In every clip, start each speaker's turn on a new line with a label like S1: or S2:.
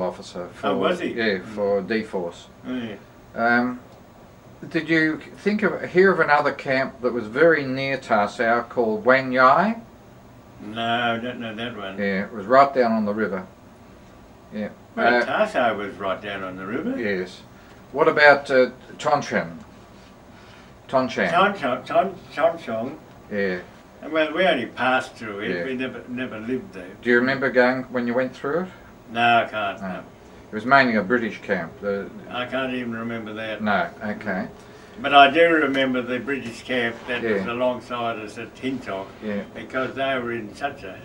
S1: officer for,
S2: oh, was he?
S1: Yeah, for D-Force.
S2: Yeah.
S1: Did you hear of another camp that was very near Tasau called Wang Yai?
S2: No, I don't know that one.
S1: Yeah, it was right down on the river. Yeah.
S2: Well, Tasau was right down on the river.
S1: Yes. What about Chumphong?
S2: Chumphong.
S1: Yeah.
S2: Well, we only passed through it.
S1: Yeah.
S2: We never lived there.
S1: Do you remember going when you went through it?
S2: No, I can't.
S1: No.
S2: No.
S1: It was mainly a British camp.
S2: I can't even remember that.
S1: No, okay.
S2: But I do remember the British camp that
S1: Yeah.
S2: was alongside us at Hintok,
S1: Yeah.
S2: because they were in such a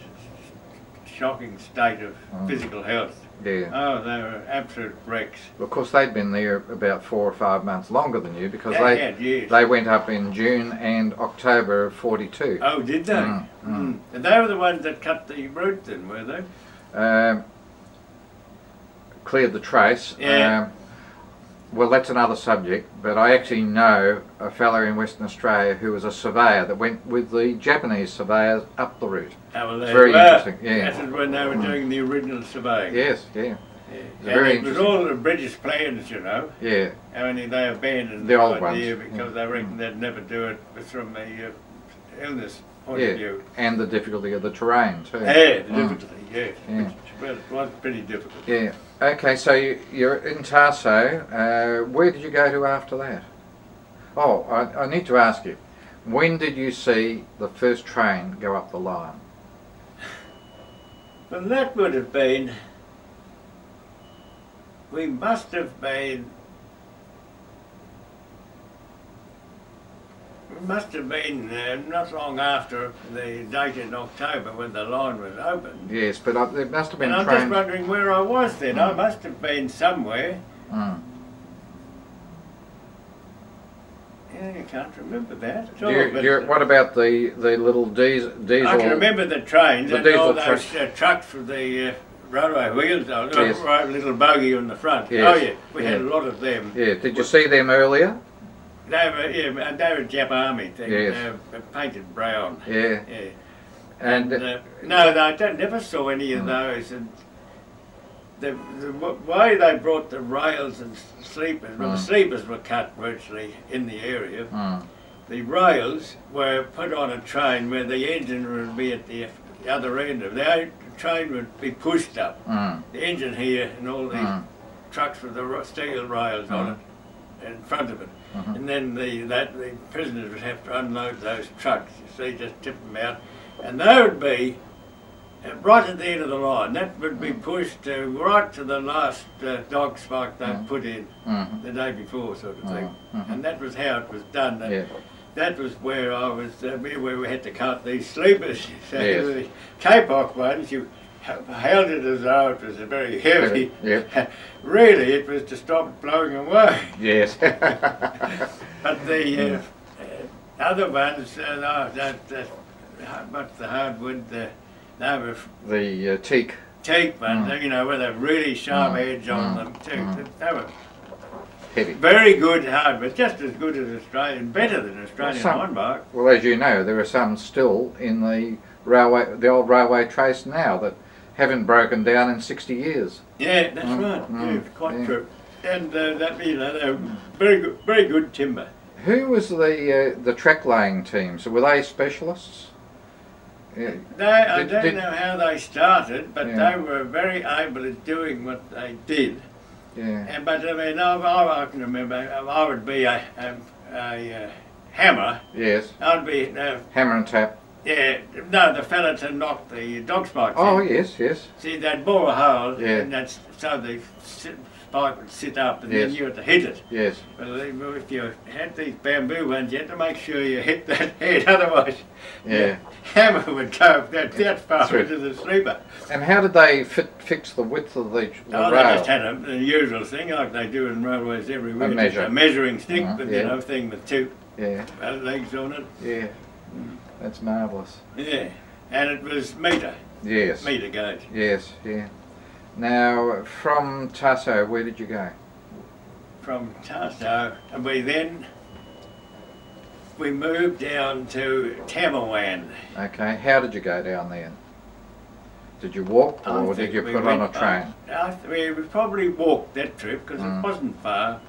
S2: shocking state of physical health.
S1: Yeah.
S2: Oh, they were absolute wrecks.
S1: Well, of course, they'd been there about 4 or 5 months longer than you, because
S2: Yes.
S1: they went up in June and October of 42.
S2: Oh, did they? And they were the ones that cut the route then, were they?
S1: Cleared the trace.
S2: Yeah.
S1: Well, that's another subject, but I actually know a fellow in Western Australia who was a surveyor that went with the Japanese surveyors up the route.
S2: Oh, well,
S1: It's very interesting. Yeah.
S2: That is when they were doing the original surveying.
S1: Yes, yeah.
S2: Yeah.
S1: Very
S2: And it was all the British plans, you know.
S1: Yeah.
S2: Only they abandoned
S1: The old
S2: idea
S1: ones.
S2: because they reckoned they'd never do it from a illness point
S1: Yeah.
S2: of view.
S1: And the difficulty of the terrain too.
S2: Yeah, the difficulty, yes.
S1: Yeah.
S2: Well, it was pretty difficult.
S1: Yeah. Okay, so you're in Tasau. Where did you go to after that? Oh, I need to ask you. When did you see the first train go up the line?
S2: Well, that would have been, we must have been not long after the date in October when the line was opened.
S1: Yes, but there must have been
S2: And I'm
S1: trains.
S2: just wondering where I was then. I must have been somewhere.
S1: Mm.
S2: Yeah, you can't remember that at
S1: Do
S2: all.
S1: you-
S2: but,
S1: do you- what about the little diesel?
S2: I can remember the trains
S1: the
S2: and
S1: diesel
S2: all those trucks with the railway wheels,
S1: Yes.
S2: little buggy on the front.
S1: Yes.
S2: Oh yeah, we had a lot of them.
S1: Yeah, did you see them earlier?
S2: They were Jap Army things.
S1: Yes.
S2: They were painted brown.
S1: Yeah.
S2: Yeah.
S1: And
S2: No, I never saw any of those. And the way they brought the rails and sleepers, well, the sleepers were cut virtually in the area. The rails were put on a train where the engine would be at the other end of it. The train would be pushed up. The engine here and all these trucks with the steel rails on it in front of it. And then the prisoners would have to unload those trucks, you see, just tip them out. And they would be right at the end of the line. That would be pushed right to the last dog spike they put in the day before, sort of thing. And that was how it was done. That was where I was, where we had to cut these sleepers. So the K-Pok ones, you held it as though it was very heavy.
S1: Yep.
S2: Really, it was to stop it blowing away.
S1: Yes.
S2: But the other ones, what's the hardwood? They were
S1: The teak.
S2: teak ones, you know, with a really sharp edge on them too. They were
S1: Heavy.
S2: very good hardwood, just as good as Australian, better than Australian ironbark.
S1: Well, as you know, there are some still in the old railway trace now that haven't broken down in 60 years.
S2: Yeah, that's right. Yeah, quite true. And that, you know, they were very good timber.
S1: Who was the track laying teams? Were they specialists? Yeah.
S2: I don't know how they started, but
S1: Yeah.
S2: they were very able at doing what they did.
S1: Yeah.
S2: But I mean, I can remember I would be a hammer.
S1: Yes.
S2: I'd be
S1: Hammer and tap.
S2: no, the fella to knock the dog spikes
S1: Oh,
S2: in.
S1: yes.
S2: See, they'd bore a hole,
S1: Yeah.
S2: and that's so the spike would sit up, and
S1: Yes.
S2: then you had to hit it.
S1: Yes.
S2: Well, if you had these bamboo ones, you had to make sure you hit that head, otherwise
S1: Yeah.
S2: the hammer would go that far
S1: True.
S2: into the sleeper.
S1: And how did they fix the width of the
S2: Oh,
S1: rail?
S2: they just had the usual thing, like they do in railways everywhere.
S1: A measure.
S2: A measuring stick, but
S1: yeah.
S2: you know, thing with two
S1: Yeah.
S2: legs on it.
S1: Yeah. That's marvellous.
S2: Yeah, and it was metre
S1: Yes.
S2: gauge.
S1: Yes. Yeah. Now, from Tasau, where did you go?
S2: From Tasau, and we moved down to Tamuang.
S1: Okay. How did you go down there? Did you walk
S2: I
S1: or did
S2: think
S1: you
S2: we
S1: put on a
S2: went
S1: train?
S2: We probably walked that trip because it wasn't far.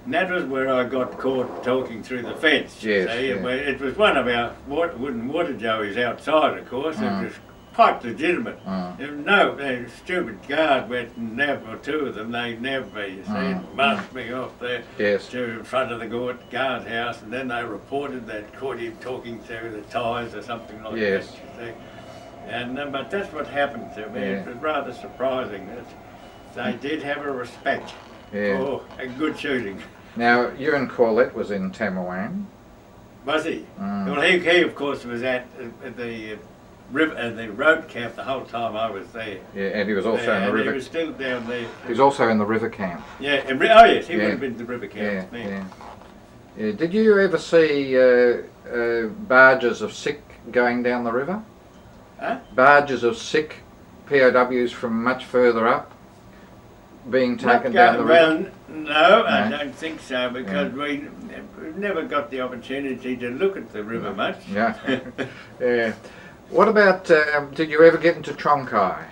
S2: And that was where I got caught talking through the fence.
S1: Yes,
S2: See?
S1: yeah.
S2: It was one of our wooden water joeys outside, of course. It was quite legitimate. There was no stupid guard went and nabbed or two of them. They nabbed me, you see, and marched me off there to in front of the guardhouse, and then they reported they'd caught him talking through the ties or something like that. You see. And but that's what happened to me. It was rather surprising that they did have a respect for a good shooting.
S1: Now, Ewan Corlett was in Tamuang.
S2: Was he? Well, he of course was at the road camp the whole time I was there.
S1: Yeah, and he was also in the river.
S2: He was still down there.
S1: He was also in the river camp.
S2: Yeah. Oh yes, he would have been in the river camp.
S1: Yeah. Did you ever see barges of sick going down the river?
S2: Huh?
S1: Barges of sick POWs from much further up being taken down the river?
S2: No, I don't think so, because we never got the opportunity to look at the river much.
S1: Yeah. Yeah. What about, did you ever get into Chongkai?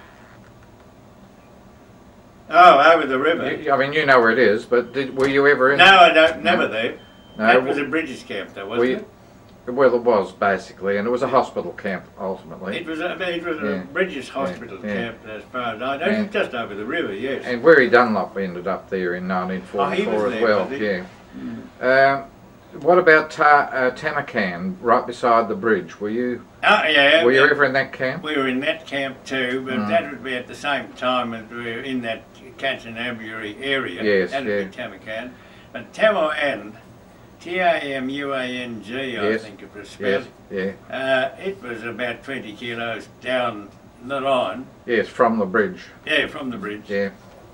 S2: Oh, over the river?
S1: I mean, you know where it is, but were you ever in?
S2: No, I don't, never there.
S1: No.
S2: That was a British camp though, wasn't it?
S1: Well, it was basically, and it was a hospital camp ultimately.
S2: It was a British hospital camp, as far as I know. Just over the river, yes.
S1: And Weary Dunlop ended up there in 1944 as well. Yeah. What about Tamakan, right beside the bridge? Were you? Were you ever in that camp?
S2: We were in that camp too, but that would be at the same time as we were in that Kanchanaburi area.
S1: Yes,
S2: that would be Tamakan. But Tamuang, Tamuang, I think it was spelled.
S1: Yes, yeah.
S2: It was about 20 kilos down the line.
S1: Yes, from the bridge.
S2: Yeah, from the bridge.
S1: Yeah.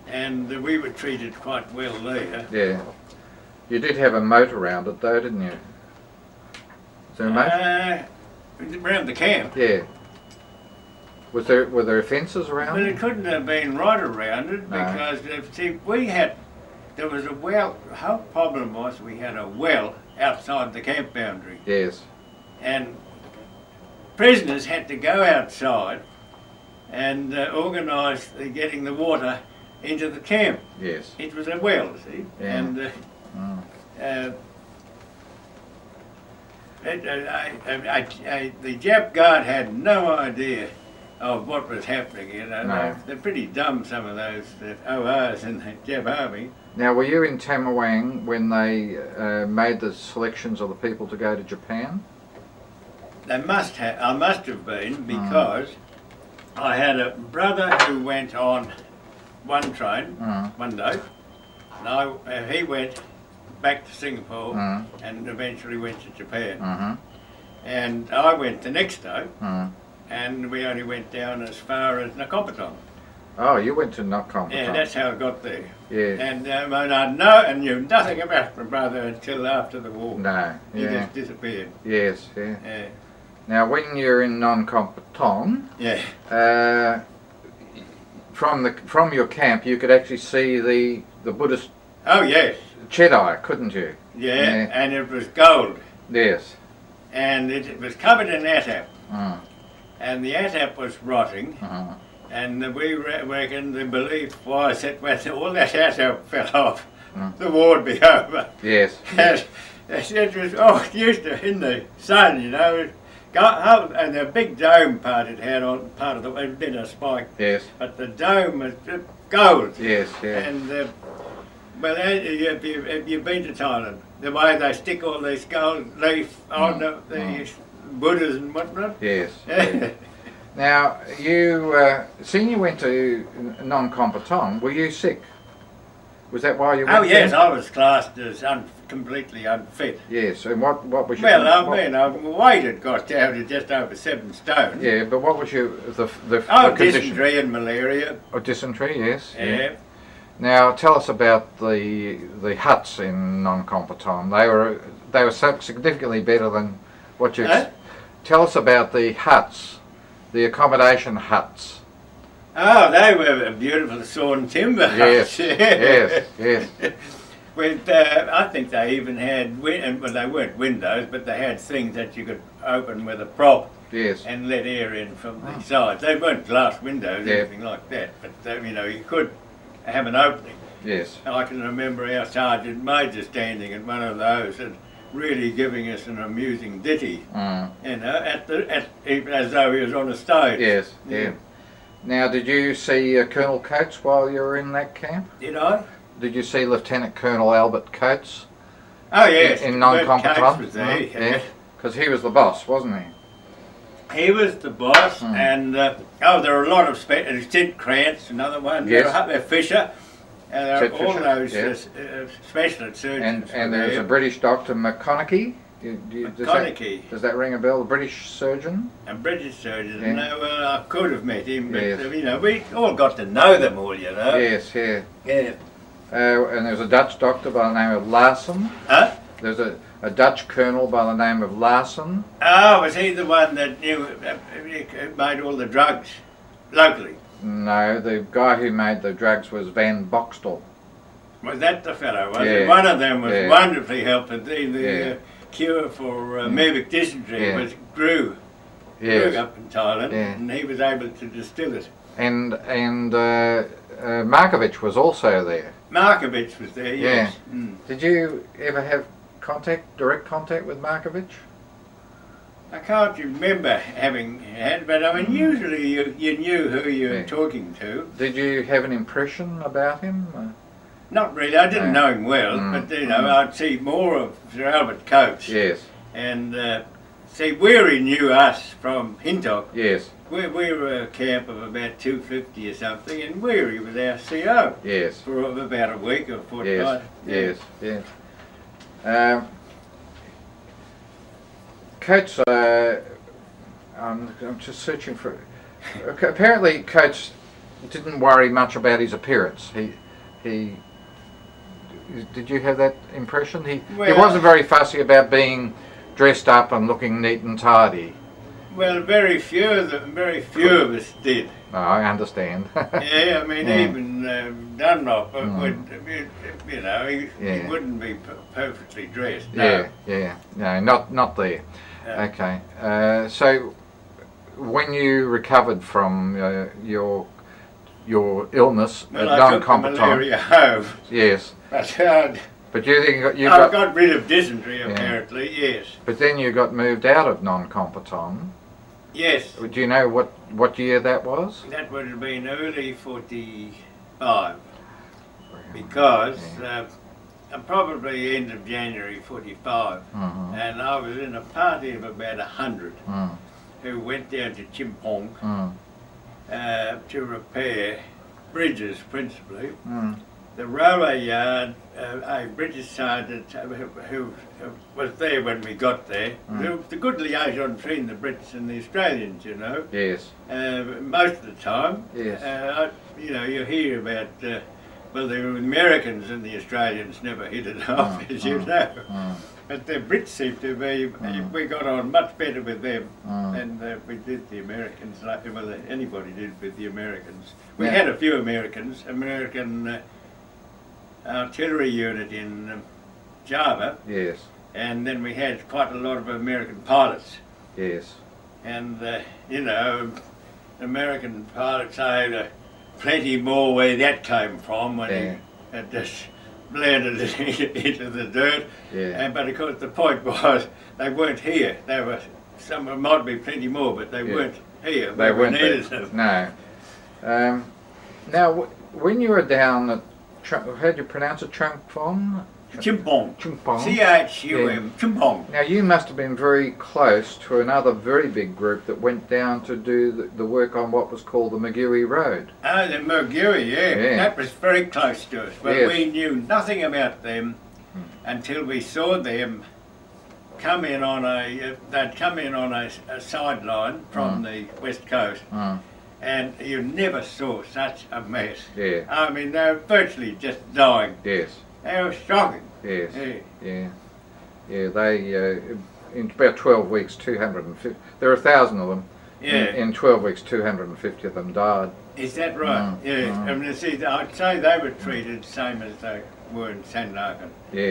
S2: And we were treated quite well there.
S1: Yeah. You did have a moat around it though, didn't you? Is there a moat?
S2: Around the camp.
S1: Yeah. Were there fences around?
S2: Well, it couldn't have been right around it because see, there was a well. The whole problem was we had a well outside the camp boundary.
S1: Yes.
S2: And prisoners had to go outside and organise getting the water into the camp.
S1: Yes.
S2: It was a well, see, and the Jap guard had no idea of what was happening. You know, they're pretty dumb. Some of those ORs in the Jap army.
S1: Now, were you in Tamuang when they made the selections of the people to go to Japan?
S2: They must have. I must have been, because I had a brother who went on one train one day. No, he went back to Singapore and eventually went to Japan. And I went the next day, and we only went down as far as Nakhon Pathon.
S1: Oh, you went to Nakhon Pathon.
S2: Yeah, that's how I got there.
S1: Yeah.
S2: And I knew nothing about my brother until after the war.
S1: No.
S2: He just disappeared.
S1: Yes. Yeah. Now, when you're in Nakhon Pathon, from your camp, you could actually see the Buddhist.
S2: Oh yes.
S1: Chedai, couldn't you?
S2: Yeah, and it was gold.
S1: Yes.
S2: And it was covered in attap. And the attap was rotting. And we reckon the belief was that when all that attap fell off, the war would be over.
S1: Yes.
S2: And it was used to in the sun, you know. And the big dome part it had on part of it had been a spike.
S1: Yes.
S2: But the dome was gold.
S1: Yes. Yeah.
S2: And well, if you've been to Thailand, the way they stick all these gold leaf on the Buddhas and whatnot.
S1: Yes. Now, seeing you went to Nakhon Pathon, were you sick? Was that why you went?
S2: Oh yes, I was classed as completely unfit.
S1: Yes, and what was your...
S2: Well, my weight had got down to just over 7 stone.
S1: Yeah, but what was your the
S2: dysentery and malaria.
S1: Oh, dysentery, yes.
S2: Yeah.
S1: Now, tell us about the huts in Nakhon Pathon. They were so significantly better than what you... Tell us about the huts, the accommodation huts.
S2: Oh, they were beautiful sawn timber huts.
S1: Yes.
S2: With, I think they even had, well, they weren't windows, but they had things that you could open with a prop
S1: Yes.
S2: and let air in from the sides. They weren't glass windows, anything like that, but you know, you could have an opening.
S1: Yes.
S2: And I can remember our sergeant major standing at one of those and really giving us an amusing ditty, you know, even as though he was on a stage.
S1: Yes. Yeah. Now, did you see Colonel Coates while you were in that camp?
S2: Did I?
S1: Did you see Lieutenant Colonel Albert Coates?
S2: Oh yes.
S1: In Nakhon Pathon?
S2: Was there,
S1: yeah. Because he was the boss, wasn't he?
S2: He was the boss, and there were a lot of Sid Krantz, another one.
S1: Yes.
S2: There were Fisher. There were all those specialist surgeons.
S1: And there's a British doctor, McConaughey. Does that ring a bell? A British surgeon?
S2: A British surgeon.
S1: Yeah.
S2: No, well, I could have met him, but
S1: Yes.
S2: you know, we all got to know them all, you know.
S1: Yes, yeah.
S2: Yeah.
S1: And there's a Dutch doctor by the name of Larsen.
S2: Huh?
S1: There's a Dutch colonel by the name of Larsen.
S2: Oh, was he the one that knew, made all the drugs locally?
S1: No, the guy who made the drugs was Van Boxtel.
S2: Was that the fellow? Was
S1: Yeah.
S2: it? One of them was
S1: Yeah.
S2: wonderfully helping. The
S1: Yeah.
S2: cure for mebic dysentery grew
S1: Yes.
S2: up in Thailand,
S1: Yeah.
S2: and he was able to distill it.
S1: And Markovich was also there.
S2: Markovich was there, yes.
S1: Yeah. Did you ever have direct contact with Markovich?
S2: I can't remember having had, but I mean, usually you knew who you were talking to.
S1: Did you have an impression about him?
S2: Not really. I didn't know him well, but you know, I'd see more of Sir Albert Coates.
S1: Yes.
S2: And see, Weary knew us from Hintok.
S1: Yes.
S2: We were a camp of about 250 or something, and Weary was our CO.
S1: Yes.
S2: For about a week or fortnight.
S1: Yes. Yes. Yes. Coates, I'm just searching for. Apparently, Coates didn't worry much about his appearance. He. Did you have that impression? He wasn't very fussy about being dressed up and looking neat and tidy.
S2: Well, very few of us did.
S1: Oh, I understand.
S2: Yeah, I mean, even Dunlop would, you know, he wouldn't be perfectly dressed. No.
S1: Yeah. No, not there. Okay. So, when you recovered from your illness at Nakhon
S2: malaria home.
S1: Yes. But you think you
S2: got rid of dysentery apparently. Yes.
S1: But then you got moved out of Nakhon Pathon.
S2: Yes.
S1: Do you know what year that was?
S2: That would have been early 45, because probably end of January 45, and I was in a party of about 100 who went down to Chumphong to repair bridges principally. The railway yard, a British sergeant who was there when we got there. The good liaison between the Brits and the Australians, you know.
S1: Yes.
S2: Most of the time.
S1: Yes.
S2: You know, you hear about, well, the Americans and the Australians never hit it off, as you know. But the Brits seem to be, we got on much better with them than we did the Americans, well, anybody did with the Americans. We had a few American artillery unit in Java.
S1: Yes.
S2: And then we had quite a lot of American pilots.
S1: Yes.
S2: And, you know, American pilots had plenty more where that came from when he had just landed into the dirt.
S1: Yeah.
S2: But of course the point was they weren't here. They were, some might be plenty more, but they weren't here.
S1: They weren't
S2: needed
S1: there.
S2: them.
S1: No. Now, when you were down at, how do you pronounce it, Chumphong?
S2: Chumphong.
S1: Chumphong.
S2: C-H-U-M. Chumphong.
S1: Now, you must have been very close to another very big group that went down to do the work on what was called the Magui Road.
S2: Oh, the Magui, yeah. That was very close to us. But we knew nothing about them until we saw them come in on they'd come in on a sideline from the west coast. And you never saw such a mess. Yeah. I mean, they were virtually just dying.
S1: Yes.
S2: They were shocking.
S1: Yes. Yeah. They, in about 12 weeks, 250, there were 1,000 of them. Yeah. In 12 weeks, 250 of them died.
S2: Is that right? Yeah. I mean, see, I'd say they were treated the same as they were in San Nakhon. Yeah.